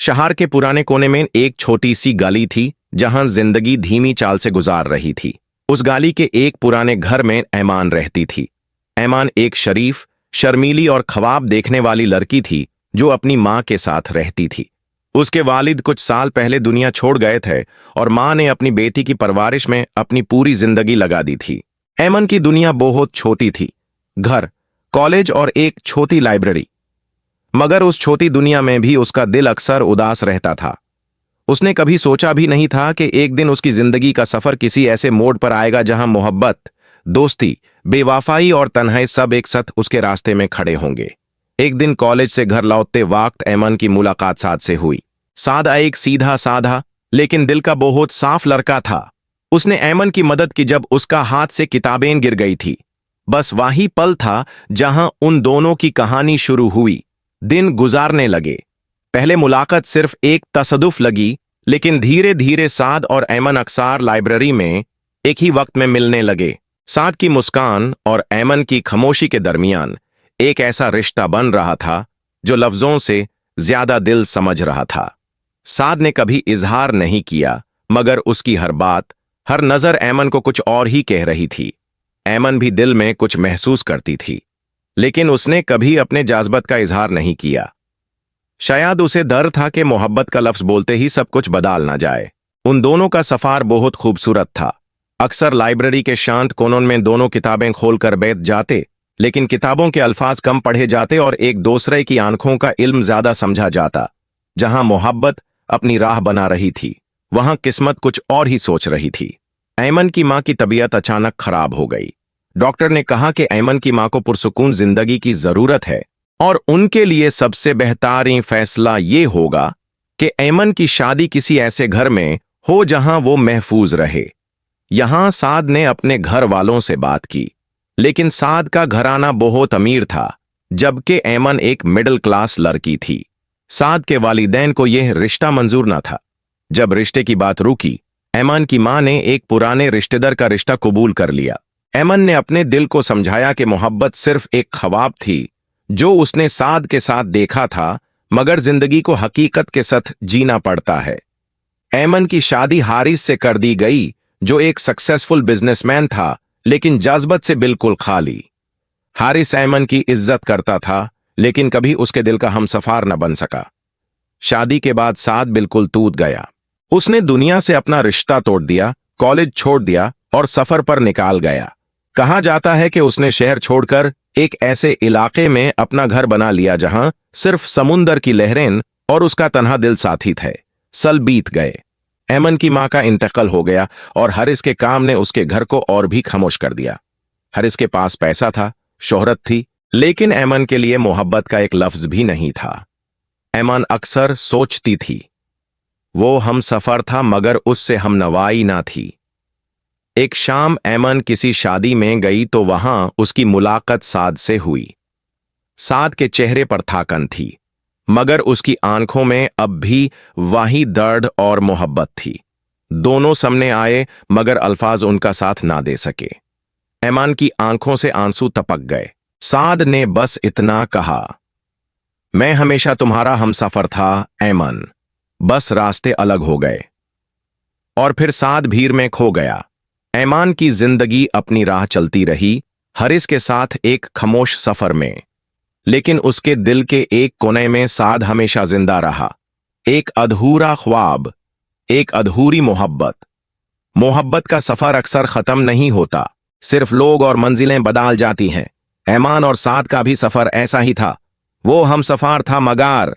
शहर के पुराने कोने में एक छोटी सी गली थी जहां जिंदगी धीमी चाल से गुजार रही थी। उस गली के एक पुराने घर में ऐमान रहती थी। ऐमान एक शरीफ, शर्मीली और ख्वाब देखने वाली लड़की थी जो अपनी माँ के साथ रहती थी। उसके वालिद कुछ साल पहले दुनिया छोड़ गए थे और माँ ने अपनी बेटी की परवरिश में अपनी पूरी जिंदगी लगा दी थी। ऐमन की दुनिया बहुत छोटी थी, घर, कॉलेज और एक छोटी लाइब्रेरी। मगर उस छोटी दुनिया में भी उसका दिल अक्सर उदास रहता था। उसने कभी सोचा भी नहीं था कि एक दिन उसकी जिंदगी का सफर किसी ऐसे मोड़ पर आएगा जहां मोहब्बत, दोस्ती, बेवफाई और तन्हाई सब एक साथ उसके रास्ते में खड़े होंगे। एक दिन कॉलेज से घर लौटते वक्त ऐमन की मुलाकात साद से हुई। साद एक सीधा साधा लेकिन दिल का बहुत साफ लड़का था। उसने ऐमन की मदद की जब उसका हाथ से किताबें गिर गई थी। बस वही पल था जहां उन दोनों की कहानी शुरू हुई। दिन गुजारने लगे। पहले मुलाकात सिर्फ एक तसदुफ लगी, लेकिन धीरे धीरे साद और ऐमन अक्सर लाइब्रेरी में एक ही वक्त में मिलने लगे। साद की मुस्कान और ऐमन की खामोशी के दरमियान एक ऐसा रिश्ता बन रहा था जो लफ्जों से ज्यादा दिल समझ रहा था। साद ने कभी इजहार नहीं किया, मगर उसकी हर बात, हर नजर ऐमन को कुछ और ही कह रही थी। ऐमन भी दिल में कुछ महसूस करती थी, लेकिन उसने कभी अपने जज्बात का इजहार नहीं किया। शायद उसे डर था कि मोहब्बत का लफ्ज बोलते ही सब कुछ बदल ना जाए। उन दोनों का सफर बहुत खूबसूरत था। अक्सर लाइब्रेरी के शांत कोनों में दोनों किताबें खोलकर बैठ जाते, लेकिन किताबों के अल्फाज कम पढ़े जाते और एक दूसरे की आंखों का इल्म ज्यादा समझा जाता। जहां मोहब्बत अपनी राह बना रही थी, वहां किस्मत कुछ और ही सोच रही थी। ऐमन की मां की तबीयत अचानक खराब हो गई। डॉक्टर ने कहा कि ऐमन की मां को पुरसुकून जिंदगी की जरूरत है और उनके लिए सबसे बेहतरीन फैसला ये होगा कि ऐमन की शादी किसी ऐसे घर में हो जहां वो महफूज रहे। यहां साद ने अपने घर वालों से बात की, लेकिन साद का घराना बहुत अमीर था, जबकि ऐमन एक मिडिल क्लास लड़की थी। साद के वालिदैन को यह रिश्ता मंजूर न था। जब रिश्ते की बात रुकी, ऐमन की मां ने एक पुराने रिश्तेदार का रिश्ता कबूल कर लिया। ऐमन ने अपने दिल को समझाया कि मोहब्बत सिर्फ एक ख्वाब थी जो उसने साद के साथ देखा था, मगर जिंदगी को हकीकत के साथ जीना पड़ता है। ऐमन की शादी हारिस से कर दी गई, जो एक सक्सेसफुल बिजनेसमैन था, लेकिन जज्बत से बिल्कुल खाली। हारिस ऐमन की इज्जत करता था, लेकिन कभी उसके दिल का हमसफर न बन सका। शादी के बाद साद बिल्कुल टूट गया। उसने दुनिया से अपना रिश्ता तोड़ दिया, कॉलेज छोड़ दिया और सफर पर निकाल गया। कहा जाता है कि उसने शहर छोड़कर एक ऐसे इलाके में अपना घर बना लिया जहां सिर्फ समुंदर की लहरें और उसका तन्हा दिल साथी थे। साल बीत गए। ऐमन की मां का इंतकाल हो गया और हारिस के काम ने उसके घर को और भी खामोश कर दिया। हारिस के पास पैसा था, शोहरत थी, लेकिन ऐमन के लिए मोहब्बत का एक लफ्ज भी नहीं था। ऐमन अक्सर सोचती थी, वो हम सफर था मगर उससे हमनवाई ना थी। एक शाम ऐमन किसी शादी में गई तो वहां उसकी मुलाकात साद से हुई। साद के चेहरे पर थकान थी, मगर उसकी आंखों में अब भी वही दर्द और मोहब्बत थी। दोनों सामने आए, मगर अल्फाज उनका साथ ना दे सके। ऐमन की आंखों से आंसू टपक गए। साद ने बस इतना कहा, मैं हमेशा तुम्हारा हमसफर था ऐमन, बस रास्ते अलग हो गए। और फिर साद भीड़ में खो गया। ऐमन की जिंदगी अपनी राह चलती रही, हारिस के साथ एक खामोश सफर में, लेकिन उसके दिल के एक कोने में साद हमेशा जिंदा रहा। एक अधूरा ख्वाब, एक अधूरी मोहब्बत। मोहब्बत का सफर अक्सर खत्म नहीं होता, सिर्फ लोग और मंजिलें बदल जाती हैं। ऐमन और साद का भी सफर ऐसा ही था। वो हमसफर था, मगर